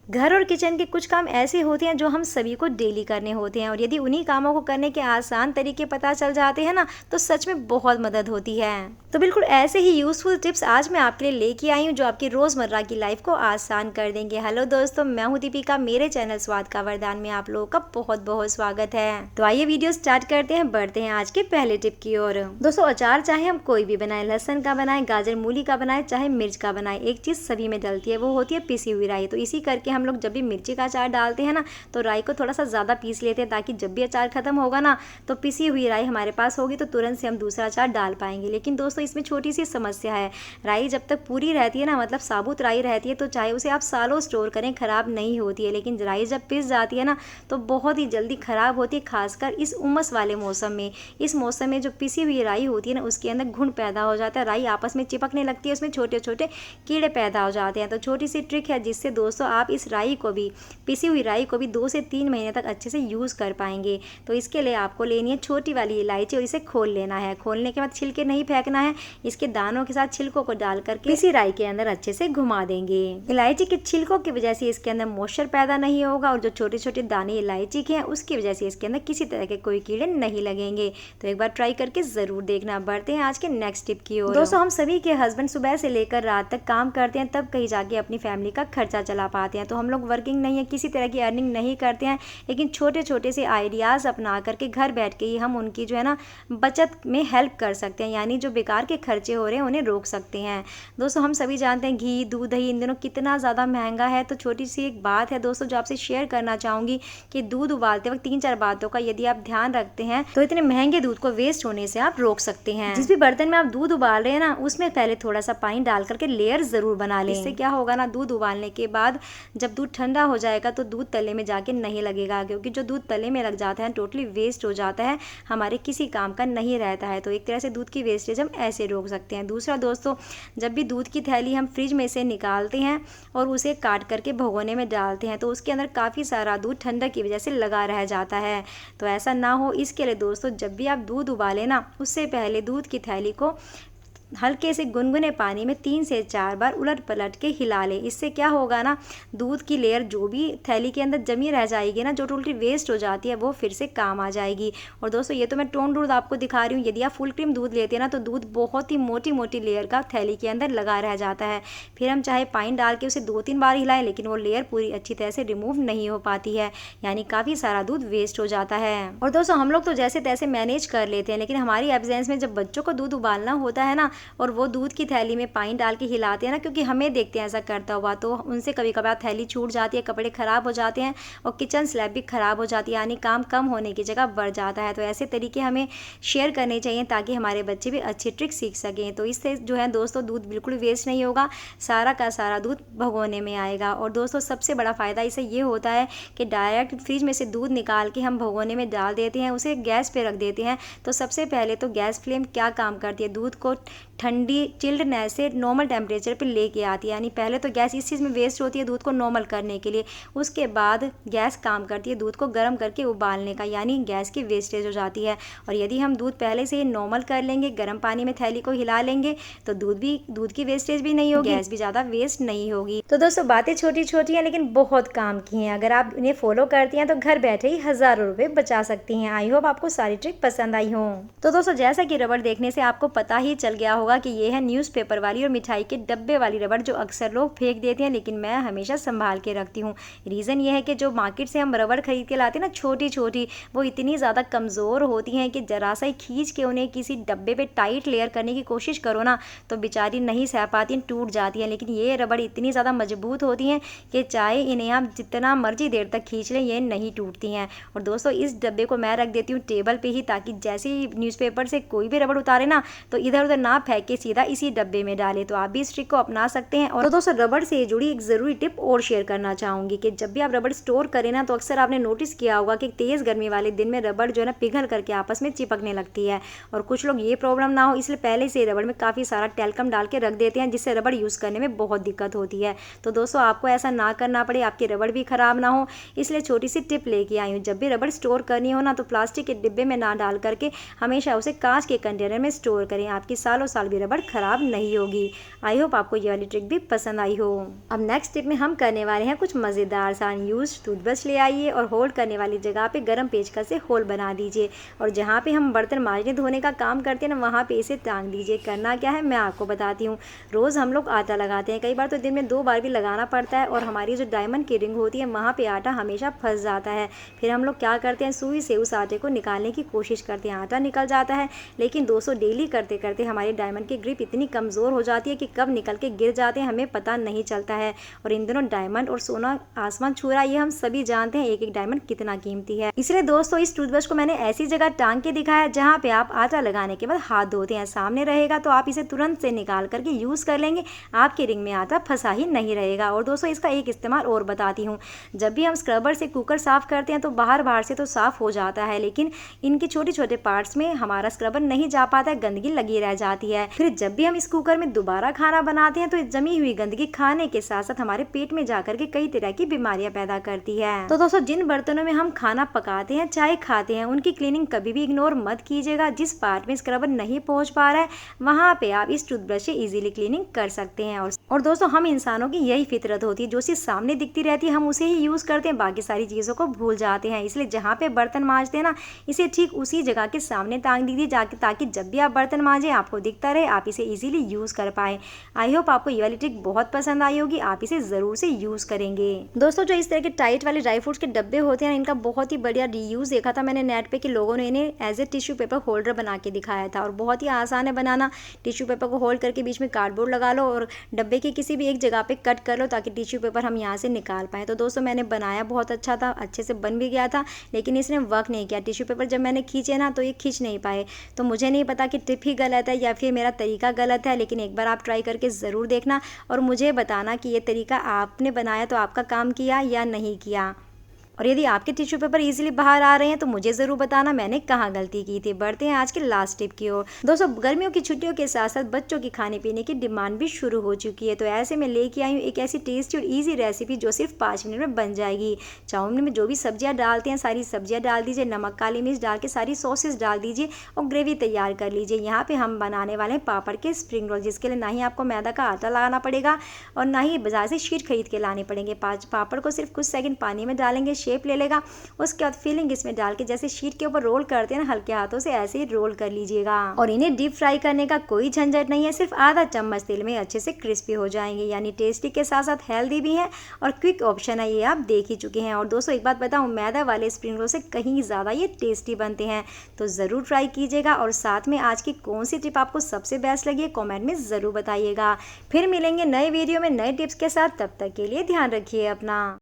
घर और किचन के कुछ काम ऐसे होते हैं जो हम सभी को डेली करने होते हैं, और यदि उन्हीं कामों को करने के आसान तरीके पता चल जाते हैं ना, तो सच में बहुत मदद होती है। तो बिल्कुल ऐसे ही यूजफुल टिप्स आज मैं आपके लिए लेके आई हूँ जो आपकी रोजमर्रा की लाइफ को आसान कर देंगे। हेलो दोस्तों, मैं हूँ दीपिका, मेरे चैनल स्वाद का वरदान में आप लोगों का बहुत बहुत स्वागत है। तो आइए वीडियो स्टार्ट करते हैं, बढ़ते हैं आज के पहले टिप की ओर। दोस्तों, अचार चाहे हम कोई भी बनाए, लहसुन का बनाए, गाजर मूली का बनाए, चाहे मिर्च का बनाए, एक चीज सभी में डलती है, वो होती है पिसी हुई राई। तो इसी करके हम लोग जब भी मिर्ची का अचार डालते हैं ना, तो राई को थोड़ा सा ज़्यादा पीस लेते हैं, ताकि जब भी अचार खत्म होगा ना, तो पिसी हुई राई हमारे पास होगी, तो तुरंत से हम दूसरा अचार डाल पाएंगे। लेकिन दोस्तों, इसमें छोटी सी समस्या है। राई जब तक पूरी रहती है ना, मतलब साबुत राई रहती है, तो चाहे उसे आप सालों स्टोर करें, खराब नहीं होती है। लेकिन राई जब पिस जाती है ना, तो बहुत ही जल्दी खराब होती है, खासकर इस उमस वाले मौसम में। इस मौसम में जो पिसी हुई राई होती है ना, उसके अंदर घुन पैदा हो जाता है, राई आपस में चिपकने लगती है, उसमें छोटे छोटे कीड़े पैदा हो जाते हैं। तो छोटी सी ट्रिक है, जिससे दोस्तों आप इस राई को भी, पिसी हुई राई को भी 2 से 3 महीने तक अच्छे से यूज़ कर पाएंगे। तो इसके लिए आपको लेनी है छोटी वाली इलायची, और इसे खोल लेना है। खोलने के बाद छिलके नहीं फेंकना है, इसके दानों के साथ छिलकों को डाल करके पिसी राई के अंदर अच्छे से घुमा देंगे। इलायची के छिलकों की वजह से इसके अंदर मॉइस्चर पैदा नहीं होगा, और जो छोटे छोटे दाने इलायची के हैं उसकी वजह से इसके अंदर किसी तरह के कोई कीड़े नहीं लगेंगे। तो एक बार ट्राई करके ज़रूर देखना। बढ़ते हैं आज के नेक्स्ट टिप की ओर। दोस्तों, हम सभी के हस्बैंड सुबह से लेकर रात तक काम करते हैं, तब कहीं जाके अपनी फैमिली का खर्चा चला पाते हैं। तो हम लोग वर्किंग नहीं है, किसी तरह की अर्निंग नहीं करते हैं, लेकिन छोटे छोटे से आइडियाज़ अपना करके घर बैठ के ही हम उनकी जो है ना बचत में हेल्प कर सकते हैं, यानी जो बेकार के खर्चे हो रहे हैं उन्हें रोक सकते हैं। दोस्तों, हम सभी जानते हैं घी, दूध, दही इन दिनों कितना ज़्यादा महंगा है। तो छोटी सी एक बात है दोस्तों जो आपसे शेयर करना चाहूँगी, कि दूध उबालते वक्त 3-4 बातों का यदि आप ध्यान रखते हैं, तो इतने महंगे दूध को वेस्ट होने से आप रोक सकते हैं। जिस भी बर्तन में आप दूध उबाल रहे हैं ना, उसमें पहले थोड़ा सा पानी डाल करके लेयर ज़रूर बना लें। इससे क्या होगा ना, दूध उबालने के बाद जब दूध ठंडा हो जाएगा तो दूध तले में जाके नहीं लगेगा, क्योंकि जो दूध तले में लग जाता है टोटली वेस्ट हो जाता है, हमारे किसी काम का नहीं रहता है। तो एक तरह से दूध की वेस्टेज हम ऐसे रोक सकते हैं। दूसरा दोस्तों, जब भी दूध की थैली हम फ्रिज में से निकालते हैं और उसे काट करके भगोने में डालते हैं, तो उसके अंदर काफ़ी सारा दूध ठंडक की वजह से लगा रह जाता है। तो ऐसा ना हो, इसके लिए दोस्तों जब भी आप दूध उबालें ना, उससे पहले दूध की थैली को हल्के से गुनगुने पानी में 3 से 4 बार उलट पलट के हिला लें। इससे क्या होगा ना, दूध की लेयर जो भी थैली के अंदर जमी रह जाएगी ना, जो टोटली वेस्ट हो जाती है, वो फिर से काम आ जाएगी। और दोस्तों, ये तो मैं टोन दूध आपको दिखा रही हूँ। यदि आप फुल क्रीम दूध लेते हैं ना, तो दूध बहुत ही मोटी मोटी लेयर का थैली के अंदर लगा रह जाता है। फिर हम चाहे पानी डाल के उसे 2-3 बार हिलाएं, लेकिन वो लेयर पूरी अच्छी तरह से रिमूव नहीं हो पाती है, यानी काफ़ी सारा दूध वेस्ट हो जाता है। और दोस्तों, हम लोग तो जैसे तैसे मैनेज कर लेते हैं, लेकिन हमारी एब्सेंस में जब बच्चों को दूध उबालना होता है ना, और वो दूध की थैली में पानी डाल के हिलाते हैं ना, क्योंकि हमें देखते हैं ऐसा करता हुआ, तो उनसे कभी कभार थैली छूट जाती है, कपड़े खराब हो जाते हैं, और किचन स्लैब भी खराब हो जाती है, यानी काम कम होने की जगह बढ़ जाता है। तो ऐसे तरीके हमें शेयर करने चाहिए, ताकि हमारे बच्चे भी अच्छी ट्रिक सीख सकें। तो इससे जो है दोस्तों, दूध बिल्कुल वेस्ट नहीं होगा, सारा का सारा दूध भगोने में आएगा। और दोस्तों, सबसे बड़ा फ़ायदा इससे ये होता है कि डायरेक्ट फ्रिज में से दूध निकाल के हम भगोने में डाल देते हैं, उसे गैस पे रख देते हैं, तो सबसे पहले तो गैस फ्लेम क्या काम करती है, दूध को ठंडी चिल्डनेस से नॉर्मल टेम्परेचर पे लेके आती है। यानी पहले तो गैस इस चीज़ में वेस्ट होती है दूध को नॉर्मल करने के लिए, उसके बाद गैस काम करती है दूध को गर्म करके उबालने का, यानी गैस की वेस्टेज हो जाती है। और यदि हम दूध पहले से ही नॉर्मल कर लेंगे, गर्म पानी में थैली को हिला लेंगे, तो दूध की वेस्टेज भी नहीं होगी, गैस भी ज़्यादा वेस्ट नहीं होगी। तो दोस्तों, बातें छोटी छोटी हैं, लेकिन बहुत काम की हैं। अगर आप इन्हें फॉलो करती हैं तो घर बैठे ही हज़ारों रुपये बचा सकती हैं। आई होप आपको सारी ट्रिक पसंद आई हो। तो दोस्तों, जैसा कि रबड़ देखने से आपको पता ही चल गया होगा कि ये है न्यूज़पेपर वाली और मिठाई के डब्बे वाली रबड़, जो अक्सर लोग फेंक देते हैं, लेकिन मैं हमेशा संभाल के रखती हूँ। रीज़न ये है कि जो मार्केट से हम रबड़ खरीद के लाते हैं ना, छोटी छोटी, वो इतनी ज़्यादा कमज़ोर होती हैं कि जरा सा ही खींच के उन्हें किसी डब्बे पे टाइट लेयर करने की कोशिश करो ना, तो बेचारी नहीं सह पाती हैं, टूट जाती हैं। लेकिन ये रबड़ इतनी ज़्यादा मजबूत होती हैं कि चाहे इन्हें आप जितना मर्जी देर तक खींच लें, ये नहीं टूटती हैं। और दोस्तों, इस डब्बे को मैं रख देती हूँ टेबल पे ही, ताकि जैसे ही न्यूज़पेपर से कोई भी रबड़ उतारे ना, तो इधर उधर ना फेंक के सीधा इसी डब्बे में डाले। तो आप भी इस ट्रिक को अपना सकते हैं। और तो दोस्तों, रबड़ से जुड़ी एक ज़रूरी टिप और शेयर करना चाहूँगी, कि जब भी आप रबड़ स्टोर करें ना, तो अक्सर आपने नोटिस किया होगा कि तेज़ गर्मी वाले दिन में रबड़ जो है ना पिघल करके आपस में चिपकने लगती है। और कुछ लोग ये प्रॉब्लम ना हो, इसलिए पहले से रबड़ में काफ़ी सारा टेल्कम डाल के रख देते हैं, जिससे रबड़ यूज़ करने में बहुत दिक्कत होती है। तो दोस्तों, आपको ऐसा ना करना पड़े, आपकी रबड़ भी ख़राब ना हो, इसलिए छोटी सी टिप लेके आई हूँ। जब भी रबड़ स्टोर करनी हो ना, तो प्लास्टिक के डिब्बे में ना डाल करके हमेशा उसे कांच के कंटेनर में स्टोर करें, आपकी सालों साल साल भी रबड़ खराब नहीं होगी। आई होप आपको ये वाली ट्रिक भी पसंद आई हो। अब नेक्स्ट टिप में हम करने वाले हैं कुछ मज़ेदार सा। यूज टूथब्रश ले आइए और होल्ड करने वाली जगह पे गर्म पेचकस से होल बना दीजिए और जहाँ पे हम बर्तन मांजने धोने का काम करते हैं ना, वहाँ पे इसे टांग दीजिए। करना क्या है मैं आपको बताती हूँ। रोज़ हम लोग आटा लगाते हैं, कई बार तो दिन में 2 बार भी लगाना पड़ता है और हमारी जो डायमंड की रिंग होती है वहाँ पे आटा हमेशा फंस जाता है। फिर हम लोग क्या करते हैं, सुई से उस आटे को निकालने की कोशिश करते हैं, आटा निकल जाता है। लेकिन दोस्तों डेली करते करते हमारी डायमंड की ग्रिप इतनी कमज़ोर हो जाती है कि कब निकल के गिर जाते हैं हमें पता नहीं चलता है। और इन दिनों डायमंड और सोना आसमान छू रहा है, ये हम सभी जानते हैं एक एक डायमंड कितना कीमती है। इसलिए दोस्तों इस टूथब्रश को मैंने ऐसी जगह टांग के दिखाया जहाँ पे आप आटा लगाने के बाद हाथ धोते हैं, सामने रहेगा तो आप इसे तुरंत से निकाल करके यूज़ कर लेंगे, आपके रिंग में आटा फंसा ही नहीं रहेगा। और दोस्तों इसका एक इस्तेमाल और बताती हूँ। जब भी हम स्क्रबर से कुकर साफ़ करते हैं तो बाहर से तो साफ़ हो जाता है, लेकिन इनके छोटे छोटे पार्ट्स में हमारा स्क्रबर नहीं जा पाता है, गंदगी लगी रह जाती है। फिर जब भी हम इस कुकर में दोबारा खाना बनाते हैं तो जमी हुई गंदगी खाने के साथ साथ हमारे पेट में जाकर के कई तरह की बीमारियां पैदा करती है। तो दोस्तों जिन बर्तनों में हम खाना पकाते हैं चाहे खाते हैं उनकी क्लीनिंग कभी भी इग्नोर मत कीजिएगा। जिस पार्ट में स्क्रबर नहीं पहुंच पा रहा है वहां पे आप इस टूथब्रश से इजीली क्लीनिंग कर सकते हैं। और दोस्तों हम इंसानों की यही फितरत होती है, जो चीज सामने दिखती रहती है हम उसे ही यूज करते हैं, बाकी सारी चीजों को भूल जाते हैं। इसलिए जहाँ पे बर्तन मांजते हैं ना, इसे ठीक उसी जगह के सामने टांग दीजिए जाके, ताकि जब भी आप बर्तन मांजे आपको दिखता रहे, आप इसे इजीली यूज कर पाए। आई होप आपको ये वाली ट्रिक बहुत पसंद आई होगी, आप इसे जरूर से यूज करेंगे। दोस्तों जो इस तरह के टाइट वाले ड्राई फ्रूट्स के डब्बे होते हैं इनका बहुत ही बढ़िया रीयूज देखा था मैंने नेट पे कि लोगों ने इन्हें as a tissue paper holder बना के दिखाया था और बहुत ही आसान है बनाना। टिश्यू पेपर को होल्ड करके बीच में कार्डबोर्ड लगा लो और डब्बे की किसी भी एक जगह पे कट कर लो ताकि टिश्यू पेपर हम यहाँ से निकाल पाए। तो दोस्तों मैंने बनाया बहुत अच्छा था, अच्छे से बन भी गया था, लेकिन इसने वर्क नहीं किया। टिश्यू पेपर जब मैंने खींचे ना तो ये खींच नहीं पाए। तो मुझे नहीं पता कि टिप ही गलत है या फिर मेरा तरीका गलत है, लेकिन एक बार आप ट्राई करके ज़रूर देखना और मुझे बताना कि ये तरीका आपने बनाया तो आपका काम किया या नहीं किया। और यदि आपके टिश्यू पेपर इजीली बाहर आ रहे हैं तो मुझे ज़रूर बताना मैंने कहाँ गलती की थी। बढ़ते हैं आज के लास्ट टिप की ओर। दोस्तों गर्मियों की छुट्टियों के साथ साथ बच्चों की खाने पीने की डिमांड भी शुरू हो चुकी है, तो ऐसे में लेके आई हूँ एक ऐसी टेस्टी और ईजी रेसिपी जो सिर्फ 5 मिनट में बन जाएगी। चाउमीन में जो भी सब्जियाँ डालते हैं सारी सब्जियाँ डाल दीजिए, नमक काली मिर्च डाल के सारी सॉसेस डाल दीजिए और ग्रेवी तैयार कर लीजिए। यहाँ पर हम बनाने वाले हैं पापड़ के स्प्रिंग रोल, जिसके लिए ना ही आपको मैदा का आटा लगाना पड़ेगा और ना ही बाजार से शीट खरीद के लाने पड़ेंगे। पापड़ को सिर्फ कुछ सेकंड पानी में डालेंगे, शेप ले लेगा, उसके बाद फिलिंग इसमें डाल के जैसे शीट के ऊपर रोल करते हैं ना हल्के हाथों से, ऐसे ही रोल कर लीजिएगा। और इन्हें डीप फ्राई करने का कोई झंझट नहीं है, सिर्फ आधा चम्मच तेल में अच्छे से क्रिस्पी हो जाएंगे। यानी टेस्टी के साथ साथ हेल्दी भी है और क्विक ऑप्शन है, ये आप देख ही चुके हैं। और दोस्तों एक बात बताऊं, मैदा वाले स्प्रिंग रोल से कहीं ज़्यादा ये टेस्टी बनते हैं, तो ज़रूर ट्राई कीजिएगा। और साथ में आज की कौन सी टिप आपको सबसे बेस्ट लगी है कॉमेंट में ज़रूर बताइएगा। फिर मिलेंगे नए वीडियो में नए टिप्स के साथ, तब तक के लिए ध्यान रखिए अपना।